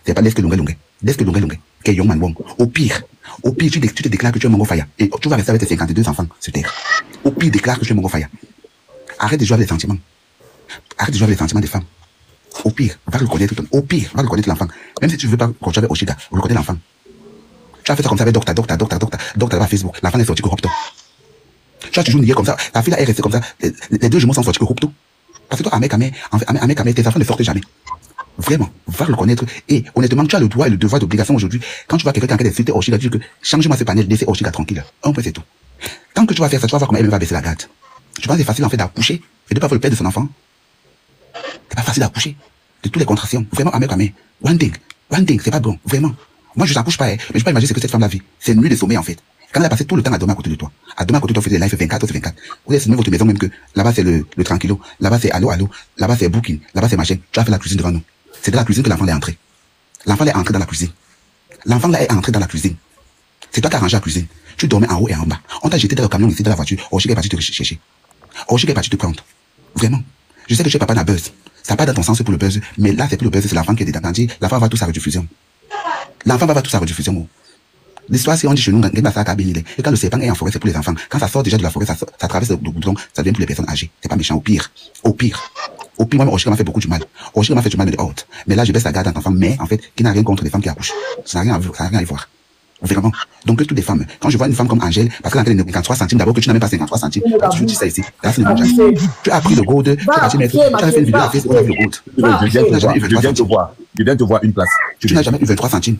C'est pas laisse que longue. Que young man Au pire, tu te déclares que tu es Mongo Faya. Et tu vas rester avec tes 52 enfants sur terre. Au pire, déclare que tu es Mongo Faya. Arrête de jouer avec les sentiments. Arrête de jouer avec les sentiments des femmes. Au pire, va reconnaître l'enfant. Même si tu veux pas continuer avec Oshiga, reconnais l'enfant. Tu as fait ça comme ça avec Docta là-bas Facebook. L'enfant est sorti que Hopto. Tu as toujours nié comme ça. Ta fille là est restée comme ça. Les deux jumeaux sont sortis que Hopto. Parce que toi, Amek, tes enfants ne sortent jamais. Vraiment, va le reconnaître. Et honnêtement, tu as le droit et le devoir d'obligation aujourd'hui. Quand tu vois quelqu'un qui a insulté Oshiga, tu dis que change-moi ce panel, laissez Oshiga tranquille. Un peu, c'est tout. Tant que tu vas faire ça, tu vas voir comment elle va baisser la garde. Tu vois, c'est facile en fait d'accoucher et de pas voir le père de son enfant. C'est pas facile d'accoucher. De toutes les contractions. Vraiment, Amek. One thing, c'est pas bon. Vraiment. Moi, je n'accouche pas, mais je peux pas imaginer ce que cette femme-là vit. C'est une nuit de sommeil en fait. Quand elle a passé tout le temps à dormir à côté de toi. À dormir à côté de toi, fait des lives 24/24. Vous avez signé votre maison même que là-bas c'est le tranquillo, là-bas c'est allô, là-bas c'est booking, là-bas c'est machin. Tu as fait la cuisine devant nous. C'est dans la cuisine que l'enfant est entré. L'enfant est entré dans la cuisine. L'enfant là est entré dans la cuisine. C'est toi qui as rangé la cuisine. Tu dormais en haut et en bas. On t'a jeté dans le camion ici, dans la voiture. Oshiga est parti te chercher. Oshiga est parti te prendre. Vraiment. Je sais que tu es papa d'un buzz. Ça part dans ton sens pour le buzz. Mais là, c'est plus le buzz, c'est l'enfant qui est dedans. L'enfant va tout sa rediffusion. L'enfant va tout sa rediffusion. L'histoire, si on dit chez nous, et quand le serpent est en forêt, c'est pour les enfants. Quand ça sort déjà de la forêt, ça traverse le goudron, ça devient pour les personnes âgées. C'est pas méchant. Au pire, moi, Oshiga m'a fait beaucoup du mal. Oshiga m'a fait du mal de haute. Mais là, je baisse la garde d'un enfant, mais en fait, qui n'a rien contre les femmes qui accouchent. Ça n'a rien à y voir. Vraiment. Donc, toutes les femmes, quand je vois une femme comme Angèle, parce qu'elle a 53 centimes, d'abord que tu n'as même pas 53 centimes, je dis ça ici. Là, c'est le tu as pris le gold, tu as fait une vidéo à Facebook avec le gold. Je viens te voir une place. Tu n'as jamais eu 23 centimes.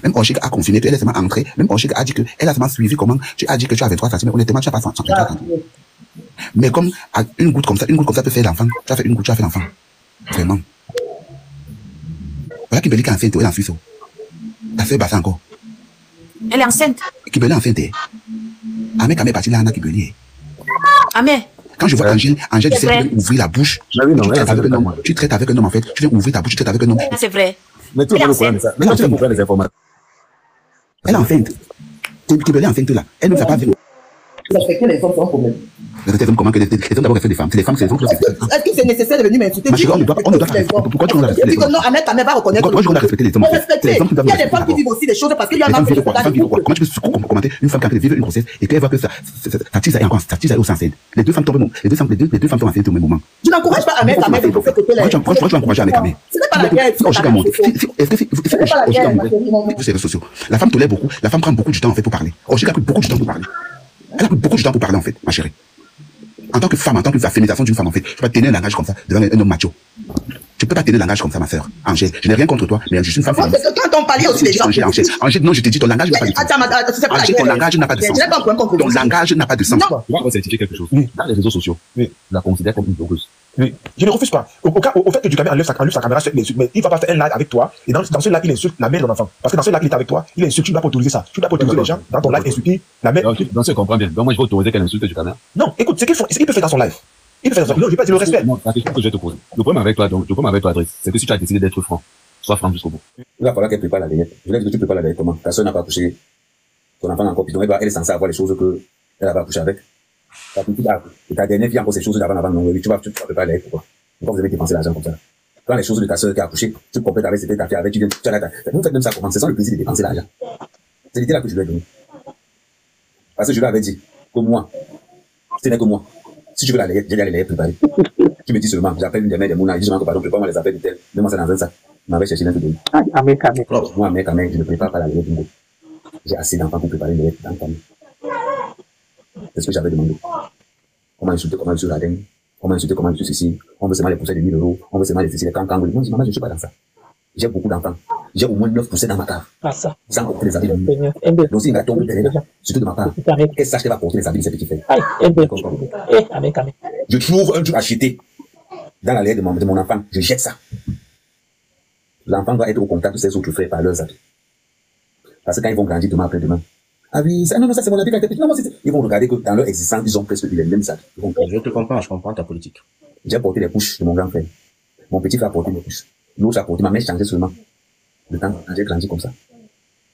Même Oshiga a confirmé, elle est seulement entrée. Même Oshiga a dit qu'elle a seulement suivi comment tu as dit que tu as 23 centimes. Mais honnêtement, tu n'as pas 53 centimes. Mais comme une goutte comme ça peut faire l'enfant. Tu as fait une goutte, tu as fait l'enfant. Vraiment. Voilà Kimberly qui est enceinte, elle est en Suisse. Ta soeur basse encore. Elle est enceinte. Kimberly est enceinte. Amek est parti là, Anna Kimberly. Amek. Quand je vois Angèle, tu sais ouvrir la bouche. Tu traites avec un homme en fait. Tu viens ouvrir ta bouche, tu traites avec un homme. C'est vrai. Mais tu peux comprendre ça. Mais tu peux comprendre les informations. Elle est enceinte. Kimberly est enceinte là. Elle ne va pas venir. Respecter les hommes, c'est un problème. Les hommes, comment que les hommes d'abord respectent les femmes. C'est les femmes, c'est les hommes. Est-ce que c'est nécessaire de venir m'insulter? On doit pourquoi tu dois respecter les hommes? Non, Ahmed va reconnaître. Pourquoi tu dois respecter les hommes? Il y a des femmes qui vivent aussi des choses parce qu'il y a un homme qui comment tu peux commenter une femme qui vit une grossesse et puis elle voit que sa tise est aussi enceinte. Les deux femmes tombent enceintes au même moment. Je n'encourage pas Ahmed de faire côté là. Pourquoi tu vas encourager Ahmed? Ce n'est pas la guerre. C'est les sociaux. La femme tolère beaucoup, la femme prend beaucoup de temps en fait pour parler. Oshiga a pris beaucoup de temps pour parler. Elle a pris beaucoup de temps pour parler en fait, ma chérie. En tant que femme, en tant que féminisation d'une femme en fait, tu peux pas tenir un langage comme ça devant un homme macho. Tu peux pas tenir un langage comme ça, ma sœur. Angèle, je n'ai rien contre toi, mais je suis une femme féministe. Quand on parlait aussi les gens. Angèle, non, je te dis, ton langage n'a pas de sens. Angèle, ton langage n'a pas de sens. Ton langage n'a pas de sens. Tu vas certifier quelque chose. Dans les réseaux sociaux, je la considère comme une blogueuse. Oui. Je ne refuse pas. Au fait que Dugamé enlève sa caméra, mais il ne va pas faire un live avec toi. Et dans ce live, il insulte la mère de l'enfant. Parce que dans ce live, il est avec toi, il insulte, tu ne dois pas autoriser ça. Tu dois pas autoriser les gens dans ton live insulter la mère. Dans ce, je comprends bien. Donc, moi, je vais autoriser qu'elle insulte Dugamé. Non, écoute, il peut faire dans son live. Il peut faire dans son live. Non, je vais pas dire le respect. Non, la question que je vais te poser. Le problème avec toi, Adresse, c'est que si tu as décidé d'être franc, sois franc jusqu'au bout. Il va falloir qu'elle prépare la layette. Je voulais dire que tu prépares la layette comment? Ta soeur n'a pas accouché. Ton enfant n'a encore bidon. Elle est censée avoir les choses que elle va accoucher avec. Et ta dernière fille a encore ces choses d'avant. Non, tu vas préparer la layette pourquoi? Pourquoi vous avez dépensé l'argent comme ça? Quand les choses de ta soeur qui a accouché, tu complètes avec c'était ta fille avec, tu viens, tu as la vous faites même ça comment? C'est sans le plaisir de dépenser l'argent. C'est l'idée là que je lui ai donné. Parce que je lui avais dit que moi, ce n'est que moi. Si tu veux la layette, j'ai les layette préparées. Tu me dis seulement, j'appelle une des mères des mouna, je dis seulement que pardon, prépare-moi les affaires de tel. Mets-moi ça dans un sac. Je m'avais cherché l'un de donner. Moi, mec, je ne prépare pas la layette. J'ai assez d'enfants pour préparer une layette dans le famille. C'est ce que j'avais demandé. Comment insulter, comment insulter la dingue. On m'a insulté, comment je suis ici, on veut seulement les pousser de 1000 €, on veut seulement les les cancans. Moi, je ne suis pas dans ça. J'ai beaucoup d'enfants. J'ai au moins 9 poussées dans ma cave. Sans porter les habits de nuit. Donc, si il va tomber derrière là, surtout de ma part, qu'elle sache qu'elle va porter les habits de ses petits frères. Je trouve un truc acheté dans la layette de mon enfant, je jette ça. L'enfant doit être au contact de ses autres frères par leurs habits. Parce que quand ils vont grandir demain après-demain, ah oui, ça, non, ça c'est mon habit quand j'étais petit. Non, ils vont regarder que dans leur existence, ils ont presque les mêmes habits. Je te comprends, je comprends ta politique. J'ai porté les couches de mon grand frère. Mon petit frère a porté les couches. L'autre a porté, ma mère changeait seulement. Le temps, quand j'ai grandi comme ça.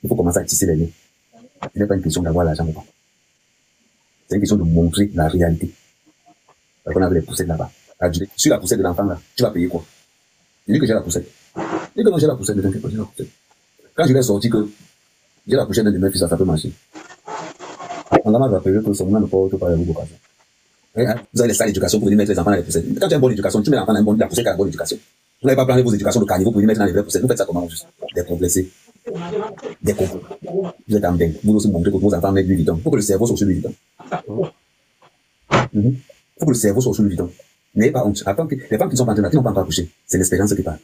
Il faut commencer à tisser les liens. Ce n'est pas une question d'avoir l'argent ou pas. C'est une question de montrer la réalité. Parce qu'on avait les poussettes là-bas. Sur la poussette de l'enfant là, tu vas payer quoi? Je dis que j'ai la poussette. Et que non, j'ai la poussette, ne t'inquiète pas, j'ai la poussette. Quand je l'ai sorti que j'ai la poussette de mes fils, ça peut marcher. On a mal rappelé que son nom ne porte pas la bonne occasion. Vous avez les salles d'éducation pour venir mettre les enfants dans les poussettes. Quand tu as une bonne éducation, tu mets l'enfant dans la poussette qui a une bonne éducation. Vous n'avez pas plané vos éducations de carnivore pour venir mettre dans les vraies poussettes. Vous faites ça comment juste? Décomplexé. Décomplexé. Vous êtes en dingue. Vous aussi montrez que vos enfants mettent du Vuitton. Il faut que le cerveau soit sur le Vuitton. Il faut que le cerveau soit sur le Vuitton. N'ayez pas honte. Les femmes qui sont pas en train de, qui n'ont pas encore accouché, c'est l'expérience qui parle.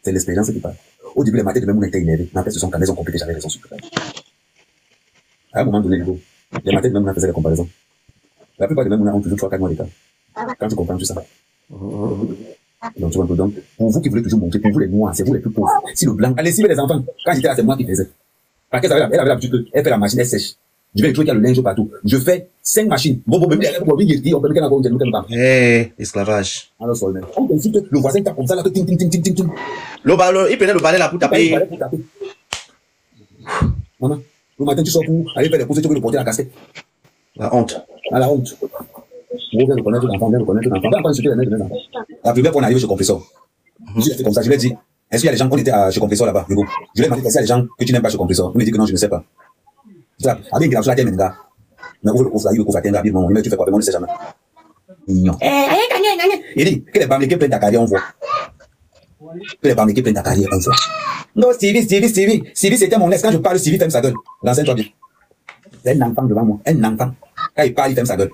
C'est l'expérience qui parle. Au début, les matins de même, on était énervés. Mais après, ce sont quand elles ont compris que j'avais raison sur le À un moment donné, les matins de même, on faisait des comparaisons. La plupart des mêmes, on a toujours 3-4 mois d'écart. Quand tu comprends tout ça. Donc, tu vois un peu. Donc, pour vous qui voulez toujours montrer, pour vous les noirs, c'est vous les plus pauvres. Si le blanc, allez, si les enfants, quand j'étais là, c'est moi qui faisais. Parce qu'elle avait l'habitude, elle fait la machine, elle sèche. Je vais le truc, il y a le linge partout. Je fais 5 machines. Bon, même Esclavage. alors, on consulte le voisin tape comme ça, là, que ting, ting, ting, ting, ting, ting. Il prenait le balai là pour taper. Maman, le matin, tu sors pour aller faire les courses, tu veux le porter la casquette. La honte. À la honte. Vous bien reconnaître l'enfant, bien reconnaître l'enfant. Pas insulter les maîtres de mes enfants. La première fois, on arrive chez Compressor. Je l'ai fait comme ça, je lui ai dit, est-ce qu'il y a des gens, on était chez Compressor là-bas, Hugo. Je lui ai demandé, est-ce qu'il y a des gens que tu n'aimes pas chez Compressor? Il me dit que non, je ne sais pas. Je dis, avec une la terre, gars. Mais ouvre le coffre là, il ouvre la terre, rapidement. Il me dit, tu fais quoi? On ne sait jamais. Non. Il dit, que les bambins qui prennent ta carrière, on voit. Que les bambins qui prennent ta carrière, on voit. Non, Stevie, c'était mon ex. Quand je parle, Stevie ferme sa gueule. Renseigne-toi bien. C'est un enfant devant moi. Un enfant. Quand il parle, il ferme sa gueule.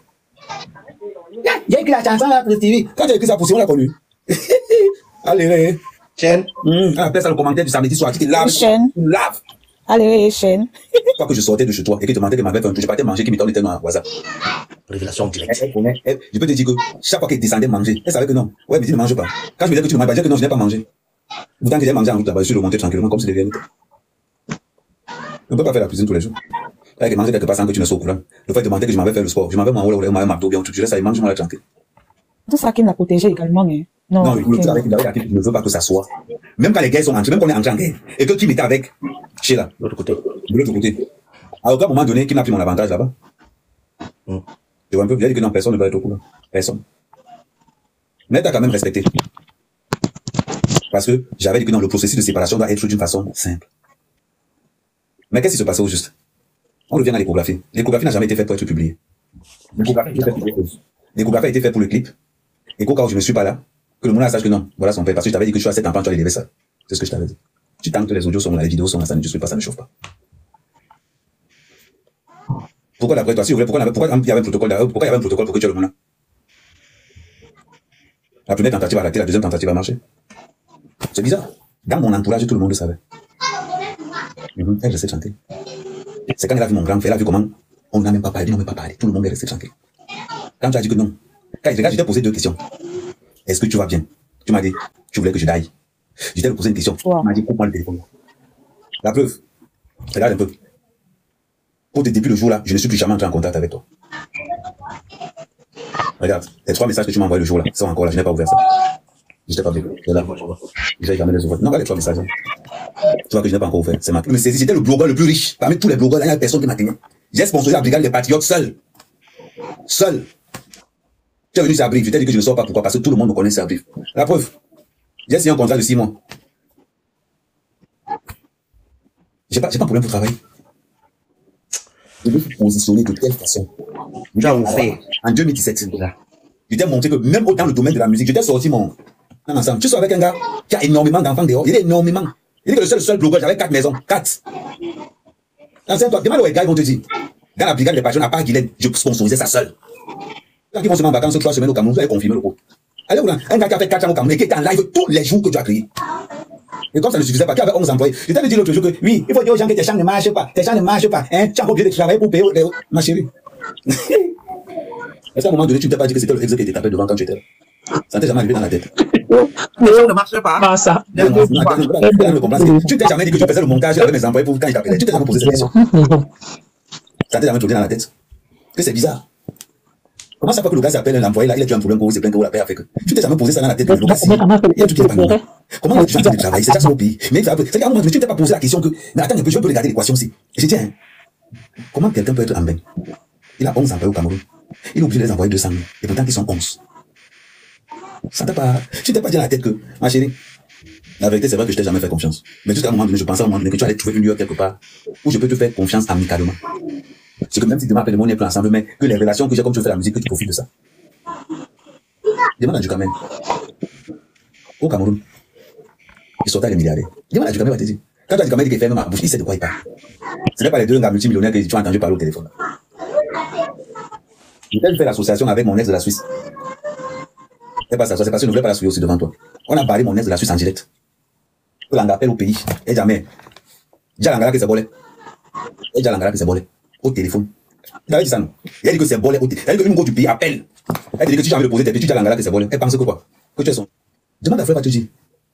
J'ai écrit la chanson là pour Stevie. Quand j'ai écrit ça pour Stevie, on l'a connu. Allez, Chaîne. on appelle ça le commentaire du samedi soir. Tu te laves. Chaîne. Tu laves. Allez, chaîne. Quand que je sortais de chez toi et que tu demandais que ma mère fait un truc, je partais manger, qui me donne le dans WhatsApp. Révélation directe. Je peux te dire que chaque fois qu'elle descendait manger, elle savait que non. Ouais, mais tu ne manges pas. Quand je me disais que tu ne manges pas, je disais que non, je n'ai pas mangé. Pourtant, que j'ai mangé en route là-bas, je suis remonté tranquillement comme si de vérité. On ne peut pas faire la cuisine tous les jours. Avec manger quelque part sans que tu ne sois au courant. Le fait de demander que je m'avais fait le sport, je m'avais un McDo bien, je laisse ça, il mange, moi, là, tranquille. Tout ça qui l'a protégé également, hein. Non, le coup avec la qui ne veut pas que ça soit. Même quand les gars sont entrés, même quand on est entré en guerre, et que Kim était avec Sheila, de l'autre côté. De l'autre côté. À aucun moment donné, Kim a pris mon avantage là-bas. Tu vois un peu, j'ai dit que non, personne ne va être au courant. Personne. Mais t'as quand même respecté. Parce que j'avais dit que non, le processus de séparation doit être d'une façon simple. Mais qu'est-ce qui se passait au juste? On revient à l'échographie. L'échographie n'a jamais été faite pour être publiée. L'échographie a été faite pour le clip. Et qu'au cas où je ne suis pas là, que le monde sache que non, voilà son père. Parce que je t'avais dit que je suis à 7 enfants, tu allais lever ça. C'est ce que je t'avais dit. Tu tant que les audios sont là, les vidéos sont là, ça ne suit pas, ça ne chauffe pas. Pourquoi d'après toi, si vous voulez, pourquoi il y avait un protocole là, pourquoi il y avait un protocole pour que tu aies le monde là? La première tentative a raté, la deuxième tentative a marché. C'est bizarre. Dans mon entourage, tout le monde le savait. Elle restait tranquille. C'est quand elle a vu mon grand frère, elle a vu comment on n'a même pas parlé, tout le monde est resté tranquille. Quand tu as dit que non, quand je t'ai posé 2 questions. Est-ce que tu vas bien? Tu m'as dit, tu voulais que je d'aille. Je t'ai posé une question. Tu m'as dit, coupe-moi le téléphone. La preuve, regarde un peu. Depuis le jour là, je ne suis plus jamais entré en contact avec toi. Regarde, les 3 messages que tu m'as envoyés le jour là, sont encore là, je n'ai pas ouvert ça. Je t'ai pas vu. Je n'ai jamais les ouvert. Non, regarde les 3 messages. Tu vois que je n'ai pas encore ouvert. C'est marqué. Mais j'étais le blogueur le plus riche. Parmi tous les blogueurs, il y a personne qui m'a tenu. J'ai sponsorisé la brigade des patriotes seul. Seul. Tu es venu Sabrive, je t'ai dit que je ne sors pas. Pourquoi? Parce que tout le monde me connaît Sabrive. La preuve, j'ai signé un contrat de 6 mois. J'ai pas de problème pour travailler. Je me suis positionné de telle façon. En 2017, je t'ai montré que même dans le domaine de la musique, je t'ai sorti mon ensemble. Tu sors avec un gars qui a énormément d'enfants dehors. Il est énormément. Il dit que le seul blogueur, j'avais 4 maisons. 4. Toi, demande aux gars, ils vont te dire. Dans la brigade des patriotes, à part Guylaine, je sponsorisais ça seul. Quand ils vont se mettre en vacances 3 semaines au Cameroun, vous allez confirmer le coup. Allez, un gars qui a fait 4 ans au Cameroun et qui était en live tous les jours que tu as créé. Et comme ça ne suffisait pas, qui avait 11 employés. Je t'avais dit l'autre jour que oui, il faut dire aux gens que tes champs ne marchent pas. Tes champs ne marchent pas. Hein? Tu as obligé de travailler pour payer ma chérie. Est-ce qu'à un moment donné, tu ne t'es pas dit que c'était le ex qui était tapé devant quand tu étais là? Ça ne t'est jamais arrivé dans la tête. Les gens ne marchent pas. Ah, ça. Tu ne t'es jamais dit que tu faisais le montage avec mes employés pour quand ils t'appelaient. Tu t'es jamais posé cette question. Ça ne t'est jamais tourné dans la tête. Que c'est bizarre. Comment ça fait que le gars s'appelle l'employé là, il a eu un problème pour se plaindre pour la paix avec eux? Tu t'es jamais posé ça dans la tête. Comment tu vas de travail? C'est ça son pays. Mais c'est qu'à un moment donné, tu t'es pas posé la question que, mais attends un peu, je peux regarder l'équation aussi. Je dis, tiens, comment quelqu'un peut être en bain? Il a 11 employés au Cameroun. Il est obligé de les envoyer 200 000. Et pourtant, ils sont 11. Ça t'a pas, tu t'es pas dit dans la tête que, ma chérie, La vérité, c'est vrai que je t'ai jamais fait confiance. Mais jusqu'à un moment donné, je pensais à un moment donné que tu allais trouver une lieu quelque part où je peux te faire confiance amicalement. C'est que même si demain, après le monde n'est plus ensemble, mais que les relations que j'ai comme tu fais la musique, que tu profites de ça. Demande à Dukamel. Au Cameroun. Il sortait les milliardaires. Demande à Dukamel, va te dire. Quand tu as Dukamel dit qu'il ferme ma bouche, il sait de quoi il parle. Ce n'est pas les deux gars multimillionnaires que tu as entendu parler au téléphone. Je t'ai fait l'association avec mon ex de la Suisse. C'est pas ça, c'est parce que je ne voulais pas la souiller aussi devant toi. On a parlé mon ex de la Suisse en direct. On l'appelle au pays. Et jamais. Déjà l'angala que c'est bolé. Et déjà l'angala que c'est bolé. Au téléphone. Il avait dit ça non. Il a dit que c'est bolé au téléphone. Il a dit que une go du pays appelle. Elle dit que tu as envie de poser tes pieds, tu dis à l'angala que c'est bolé. Elle pense que quoi? Que tu es son. Demande à Frère Batuji.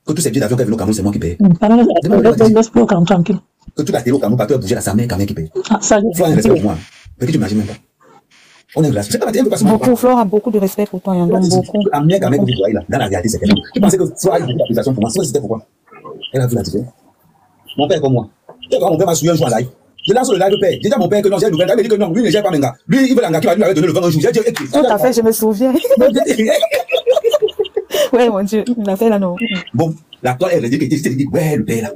Que tous ces billets d'avion qu'elle veut au Cameroun, c'est moi qui paye. Laisse-le au Cameroun tranquille. Que toute la télé au Cameroun, partout à bouger là, sa mère quand même qui paye. Ah, ça, Flore a un respect pour moi. Mais que tu imagines même pas. On est là. C'est pas la télé, parce que beaucoup, Flore a beaucoup de respect pour toi, il y en a beaucoup. La mère quand même que vous voyez là, dans la réalité, c'est qu'elle. Tu pensais que soit une appréciation pour moi, soit c'était pourquoi? Elle a vu la différence. Mon père comme moi. Quand mon père m'a suivi un jour en live, je lance le live père. J'ai dit à mon père que non, j'ai une nouvelle. Il me dit que non, lui ne gère pas Menga. Lui, il veut l'anga qui va lui donner le vent un jour. J'ai dit, tout à fait, je me souviens. Ouais, mon Dieu, il a fait là, non. Bon, la toi, elle dit que tu dis, ouais, le père là.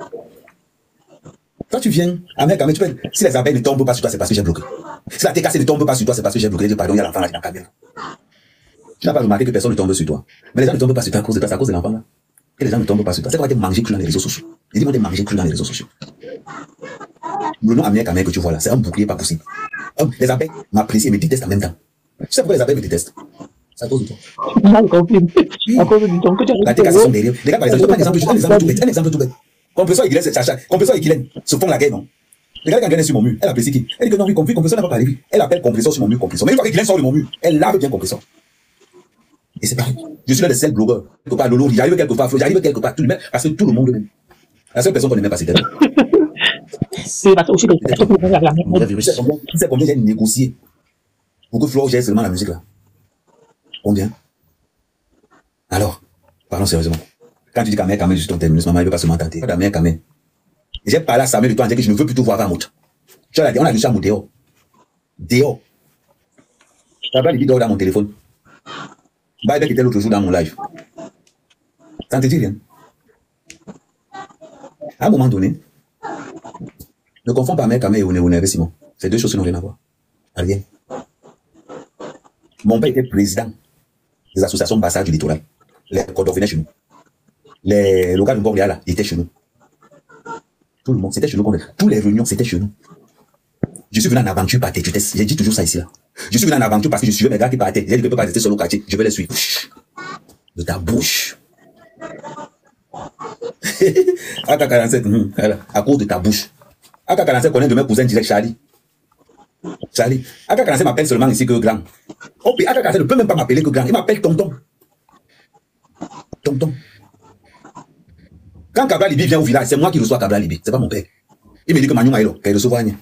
Quand tu viens, avec tu peux, si les abeilles ne tombent pas sur toi, c'est parce que j'ai bloqué. Si la TKC ne tombe pas sur toi, c'est parce que j'ai bloqué. Je dis, pardon, il y a l'enfant là, il y a la caméra. Tu n'as pas remarqué que personne ne tombe sur toi. Mais les gens ne tombent pas sur toi à cause de toi, c'est à cause de l'enfant là. Et les gens ne tombent pas sur toi. C'est qu'on va te manger cru dans les réseaux sociaux. Ils vont te manger cru dans les réseaux sociaux. Le nom Amir Kamel que tu vois là, c'est un bouclier pas possible. Les abeilles m'apprécient et me détestent en même temps. Tu sais pourquoi les abeilles me détestent? C'est à cause de toi. À cause de ton que tu as la TKC sont derrière. Les gars, par exemple, un exemple tout bête. Compresseur et Guylaine, c'est Chacha. Compresseur et Guylaine se font la guerre, non? Les gars, quand Guylaine est sur mon mur, elle apprécie qui? Elle dit que non, oui, compresseur n'a pas parlé. Elle appelle compresseur sur mon mur, compresseur. Mais une fois que Guylaine sort de mon mur, elle lave bien compresseur. Et c'est pareil. Je suis l'un des seuls blogueurs. Quelque part, Lolo, j'arrive quelque part, Flo, j'arrive quelque part, tout le monde, parce que tout le monde même. La seule personne qu'on n'aime pas, c'est elle. C'est parce que aussi tu sais combien j'ai négocié pour que Flo gère seulement la musique là? Combien? Alors, parlons sérieusement. Quand tu dis qu'Amel Kamel, juste ton terminus, maman, il ne veut pas se m'entendre. Amel Kamel. J'ai parlé à Samuel de toi en disant que je ne veux plus te voir à Mout. Tu as dit, on a juste à Mout dehors. Dehors. Tu as pas dit dehors dans mon téléphone. Bah, il était l'autre jour dans mon live. Ça ne te dit rien. À un moment donné, ne confonds pas Amel Kamel et Oné Simon. C'est deux choses qui n'ont rien à voir. Rien. Mon père était président des associations Bassa du littoral. Les Cordons venaient chez nous. Les locaux de Bordeaux là, ils étaient chez nous. Tout le monde, c'était chez nous. Tous les réunions, c'était chez nous. Je suis venu en aventure par têtutesse. J'ai dit toujours ça ici là. Je suis venu en aventure parce que je suivais mes gars qui partaient. J'ai dit que je ne peux pas rester seul au quartier. Je vais les suivre. De ta bouche. AK-47, à cause de ta bouche. AK-47 connaît de mes cousins direct Charlie. Charlie. AK-47 m'appelle seulement ici que grand. Oh, puis AK-47 ne peut même pas m'appeler que grand. Il m'appelle tonton. Tonton. Quand Kabla Libi vient au village, c'est moi qui reçois Kabla Libi. C'est pas mon père. Il me dit que Manu Maïlo, qu'il reçoit rien.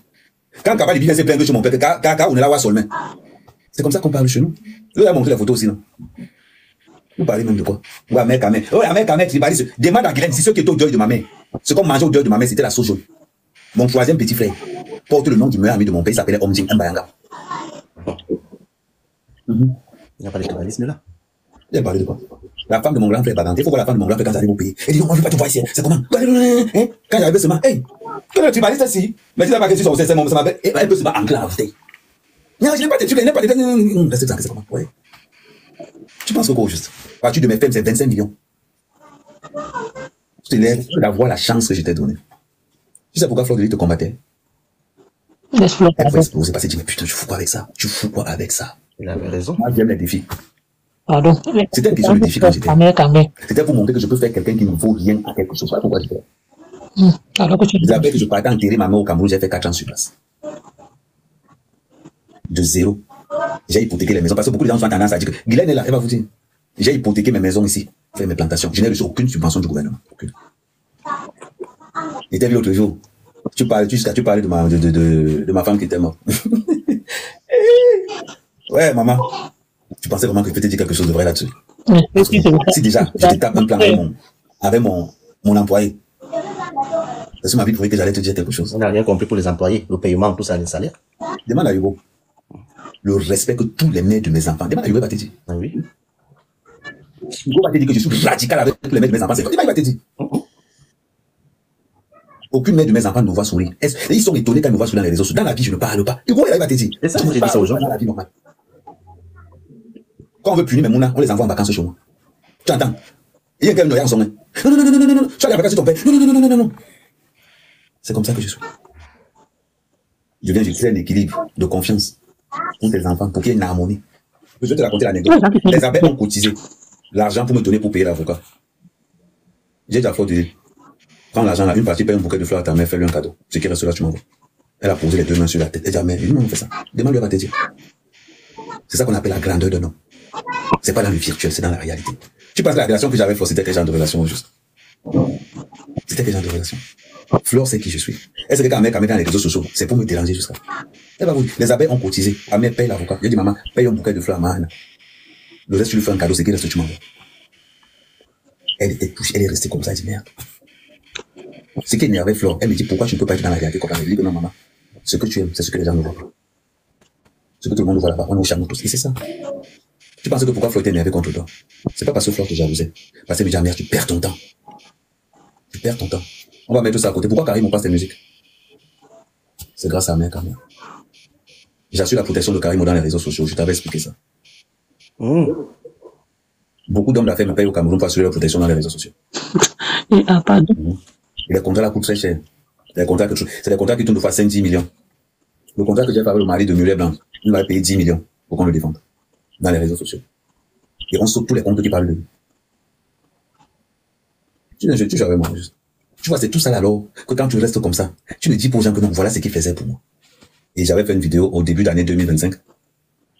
Quand Kabla Libi vient se plaindre chez mon père, car on est là à Solmain. C'est comme ça qu'on parle chez nous. Je vais montrer les photos aussi, non? Vous parlez même de quoi? Ouais, Amel Kamel. Ouais, Amel Kamel, tu parles. Demande à Guylaine si ceux qui étaient au deuil de ma mère. Ce qu'on mangeait au deuil de ma mère, c'était la sauce jaune. Mon troisième petit frère porte le nom du meilleur ami de mon père, il s'appelait Omjing Mbayanga. Il n'y a pas de cannibalisme là. Il a parlé de quoi? La femme de mon grand frère Baganté, il faut voir la femme de mon grand frère quand j'arrive au pays. Elle dit non, moi je veux pas te voir ici. C'est comment? Hein? Quand j'arrive seulement, hey, que le tribaliste ici? Mais tu n'as pas que tu sois c'est mon, ça m'appelle, elle peut se mettre en clave. Non, je n'ai pas de trucs, je n'ai pas de. C'est comment? Ouais. Tu penses que quoi au juste? À partir de mes femmes, c'est 25 millions. Je te lève d'avoir la chance que je t'ai donnée. Tu sais pourquoi Fleur de Lys te combattait? Elle faut exploser parce que tu dis, mais putain, tu fous quoi avec ça? Tu fous quoi avec ça? Il avait raison. Moi, j'aime les défis. Pardon. C'était une question de défi quand j'étais. C'était pour montrer que je peux faire quelqu'un qui ne vaut rien à quelque chose. Voilà pourquoi je fais. J'avais que je partais enterrer ma mère au Cameroun, j'ai fait 4 ans sur place. De zéro. J'ai hypothéqué les maisons parce que beaucoup de gens ont tendance à dire que Guylaine est là, elle va vous dire. J'ai hypothéqué mes maisons ici, fait mes plantations. Je n'ai reçu aucune subvention du gouvernement. Aucune. J'étais vu l'autre jour. Tu parlais de ma femme qui était morte. Ouais, maman. Tu pensais vraiment que je peux te dire quelque chose de vrai là-dessus? Si déjà, je te tape un plan avec mon employé. C'est sur ma vie pour que j'allais te dire quelque chose. On n'a rien compris pour les employés, le paiement, tout ça, les salaires. Demande à Hugo. Le respect que tous les mères de mes enfants. Demande à Hugo, il va te dire. Ah oui. Hugo va te dire que je suis radical avec tous les mères de mes enfants. C'est quoi? Il va te dire. Aucune mère de mes enfants ne me voit sourire. Et ils sont étonnés quand ils me voient sourire dans les réseaux sociaux. Dans la vie, je ne parle pas. Et quoi, il va te dire? Et ça, moi, j'ai dit ça aux gens. Dans la vie normale. Quand on veut punir mes mouna, on les envoie en vacances chez moi. Tu entends? Il y a quelqu'un qui est en sommeil. Non, non, non, non, non, non, non. Tu as les vacances sur ton père. Non, non, non, non, non, non, non. C'est comme ça que je suis. Je viens de créer un équilibre de confiance pour tes enfants, pour qu'il y ait une harmonie. Je vais te raconter l'anecdote. Les abeilles ont cotisé l'argent pour me donner pour payer l'avocat. J'ai déjà fait dire, prends l'argent là, une partie paye un bouquet de fleurs à ta mère, fais-lui un cadeau. Ce qui reste là, tu m'envoies. Elle a posé les deux mains sur la tête. Elle dit, mais non, on fait ça. Demande-lui à te dire. C'est ça qu'on appelle la grandeur d'un homme. C'est pas dans le virtuel, c'est dans la réalité. Tu penses que la relation que j'avais avec c'était quel genre de relation au juste? C'était quel genre de relation? Flore, c'est qui je suis. Est-ce que quand elle met dans les réseaux sociaux, c'est pour me déranger jusqu'à. Elle va vous dire, les abeilles ont cotisé. Amé paye l'avocat. J'ai dit, maman, paye un bouquet de fleurs à Mahana. Le reste, tu lui fais un cadeau, c'est qui reste que tu m'envoies. Elle était touchée, elle est restée comme ça, elle dit merde. Ce qui énervait Flore, elle me dit pourquoi tu ne peux pas être dans la réalité comme ça. Elle dit que non, maman, ce que tu aimes, c'est ce que les gens ne voient pas. Ce que tout le monde voit là-bas, on est au chameau tous. Et c'est ça. Tu penses que pourquoi Flore était énervé contre toi? C'est pas parce que Flore te jalousait. Parce qu'elle me dit, merde, tu perds ton temps. Tu perds ton temps. On va mettre ça à côté. Pourquoi Karim on passe tes musiques? C'est grâce à mère, Karim. J'assure la protection de Karim dans les réseaux sociaux. Je t'avais expliqué ça. Beaucoup d'hommes d'affaires me payent au Cameroun pour assurer la protection dans les réseaux sociaux. Pardon. Et les contrats là coûtent très cher. C'est des contrats qui tournent de fois 5-10 millions. Le contrat que j'ai fait avec le mari de Mulet Blanc, il m'a payé 10 millions pour qu'on le défende dans les réseaux sociaux. Et on saute tous les comptes qui parlent de lui. Tu joues avec moi, juste. Tu vois, c'est tout ça là, alors, que quand tu restes comme ça, tu ne dis pas aux gens que non, voilà ce qu'il faisait pour moi. Et j'avais fait une vidéo au début d'année 2025.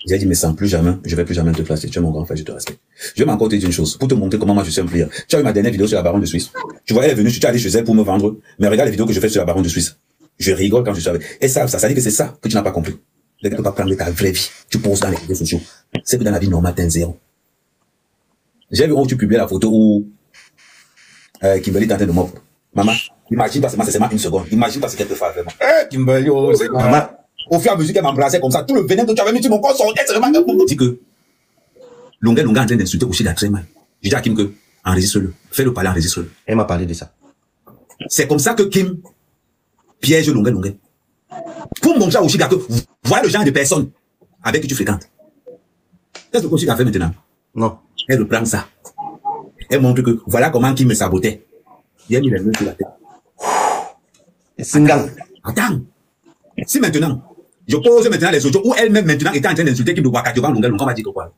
J'ai dit, mais sans plus jamais, je vais plus jamais te placer. Tu es mon grand frère, je te respecte. Je vais encore te dire une chose, pour te montrer comment moi je suis un player. Tu as eu ma dernière vidéo sur la baronne de Suisse. Tu vois, elle est venue, tu es allé chez elle pour me vendre. Mais regarde les vidéos que je fais sur la baronne de Suisse. Je rigole quand je suis avec. Et ça dit que c'est ça que tu n'as pas compris. Tu ne peux pas prendre ta vraie vie. Tu poses dans les réseaux sociaux. C'est que dans la vie normale, t'es un zéro. J'ai vu où tu publiais la photo où, Kimberly tentait de mort. Maman, imagine pas seulement, c'est seulement une seconde. Imagine pas ce qu'elle peut faire vraiment. Kimberly, oh, c'est maman. Au fur et à mesure qu'elle m'embrassait comme ça, tout le venin que tu avais mis sur mon corps sortait, c'est vraiment un bon. Dit que, Longa est en train d'insulter Oshiga très mal. J'ai dit à Kim que, enregistre-le. Fais-le parler, enregistre-le. Elle m'a parlé de ça. C'est comme ça que Kim piège Longa. Pour montrer à Oshiga que, voilà le genre de personnes avec qui tu fréquentes. Qu'est-ce que Oshiga fait maintenant? Non. Elle reprend ça. Elle montre que, voilà comment Kim me sabotait. Il a mis les mains sur la tête. Attends. Si maintenant, je pose maintenant les audios où elle-même maintenant était en train d'insulter Kim de Waka devant Longa, on va dire que quoi?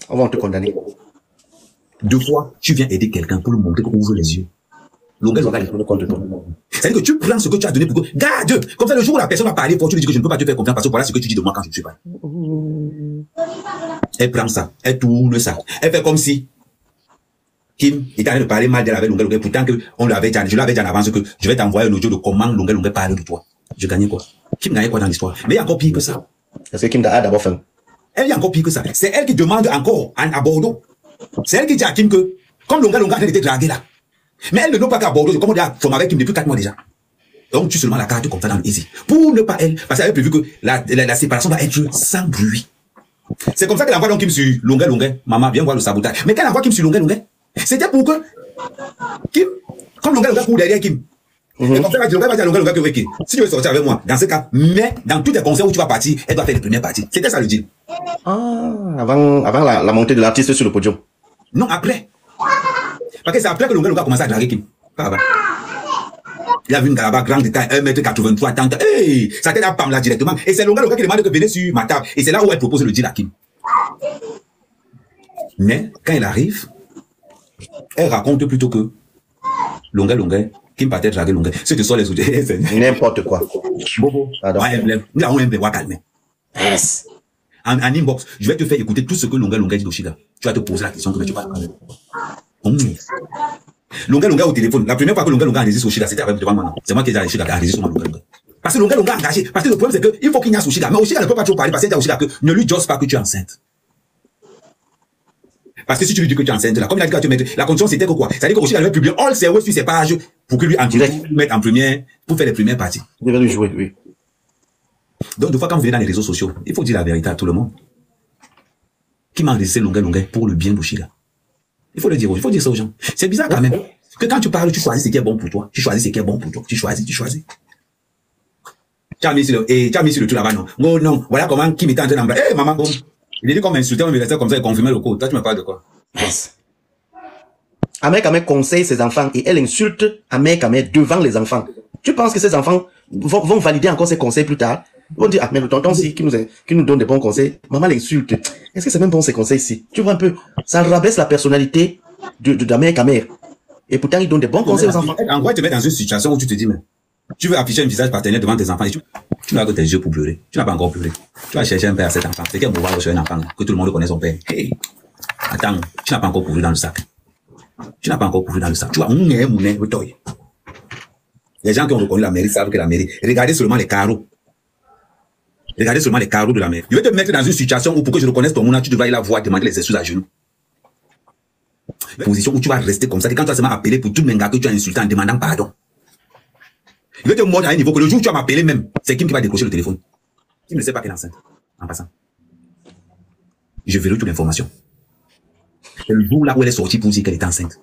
On va te condamner. 2 fois, tu viens aider quelqu'un pour lui montrer qu'on ouvre les yeux. Longa, c'est-à-dire que tu prends ce que tu as donné pour que, garde, comme ça le jour où la personne va parler pour tu lui dis que je ne peux pas te faire confiance parce que voilà ce que tu dis de moi quand je ne suis pas. Elle prend ça, elle tourne ça, elle fait comme si Kim était en train de parler mal d'elle avec Longa, pourtant que je l'avais dit en avance que je vais t'envoyer un audio de comment Longa parle de toi. Je gagnais quoi? Kim gagnait quoi dans l'histoire? Mais il y a encore pire que ça. Parce que Kim a d'abord fait. Elle y a encore pire que ça. C'est elle qui demande encore à Bordeaux. C'est elle qui dit à Kim que, comme Longa a été dragué là. Mais elle ne veut pas qu'à Bordeaux, comme on dit à Foma avec Kim depuis 4 mois déjà. Donc tu seulement la carte comme ça dans Easy. Pour ne pas elle, parce qu'elle avait prévu que la séparation va être sans bruit. C'est comme ça qu'elle envoie donc Kim sur Longa. Maman, viens voir le sabotage. Mais quand elle envoie Kim sur Longa, c'était pour que Kim, comme Longa court derrière Kim. Et comme ça, va dire Longa que Kim. Si tu veux sortir avec moi, dans ce cas, mais dans tous les concerts où tu vas partir, elle doit faire les premières parties. C'était ça le deal. Avant la montée de l'artiste sur le podium. Non, après. Parce que c'est après que Longa a commencé à draguer Kim. Pas avant. Il a vu une garaba grande de taille, 1m83, tant. Hey, ça t'a pam là directement. Et c'est Longa qui demande que venez sur ma table. Et c'est là où elle propose le deal à Kim. Mais, quand elle arrive, elle raconte plutôt que Longa, Kim partait draguer Longa. Ce que sont les autres. N'importe quoi. Bobo. Nous avons un peu calmer. Yes. En inbox, je vais te faire écouter tout ce que Longa dit d'Oshiga. Tu vas te poser la question que tu vas parler. Longa au téléphone. La première fois que Longa enregistre Oshiga, c'était avec devant moi. C'est moi qui ai enregistré Longa. Parce que Longa a engagé. Parce que le problème, c'est qu'il faut qu'il y ait Oshiga. Mais Oshiga ne peut pas trop parler parce qu'il y a Oshiga que ne lui jose pas que tu es enceinte. Parce que si tu lui dis que tu es enceinte, là, comme il a dit que tu mets, la condition c'était que quoi? C'est-à-dire que Oshiga devait publier all ses sur ses pages pour que lui en direct, mettre en première, pour faire les premières parties. Il devait lui jouer, oui. Donc, des fois, quand vous venez dans les réseaux sociaux, il faut dire la vérité à tout le monde. Qui m'a enregistré Longa pour le bien d'Oshiga? Il faut le dire, il faut dire ça aux gens. C'est bizarre quand même. Que quand tu parles, tu choisis ce qui est bon pour toi. Tu choisis ce qui est bon pour toi. Tu choisis. Tu as mis sur le tout là-bas, non. Oh non, voilà comment qui m'était en train d'embrasser. Eh, maman, bon. Il est dit qu'on m'insultait, on me laissait comme ça et confirmait le coup. Toi, tu me parles de quoi? Ahmed Kamer conseille ses enfants et elle insulte Ahmed Kamer devant les enfants. Tu penses que ces enfants vont valider encore ses conseils plus tard? Ils vont dire, ah, mais le tonton si, qui nous donne des bons conseils, maman l'insulte. Est-ce que c'est même bon ces conseils-ci? Tu vois un peu, ça rabaisse la personnalité d'Ahmed Kamer. Et pourtant, il donne des bons conseils aux enfants. En quoi tu te mets dans une situation où tu te dis, mais tu veux afficher un visage partenaire devant tes enfants et tu n'as que tes yeux pour pleurer. Tu n'as pas encore pleuré. Tu vas chercher un père à cet enfant. C'est quel pouvoir sur un enfant, que tout le monde connaît son père. Hey, attends, tu n'as pas encore couru dans le sac. Tu vois, les gens qui ont reconnu la mairie savent que la mairie, regardez seulement les carreaux. Regardez seulement les carreaux de la mairie. Je vais te mettre dans une situation où pour que je reconnaisse ton nom, tu devras aller la voir demander les excuses à genoux. Position où tu vas rester comme ça, et quand tu vas seulement appeler pour tout le gars que tu as insulté en demandant pardon. Je vais te montrer à un niveau que le jour où tu vas m'appeler même, c'est Kim qui va décrocher le téléphone. Kim ne sait pas qu'elle est enceinte, en passant. Je verrai toute l'information. C'est le jour là où elle est sortie pour dire qu'elle était enceinte.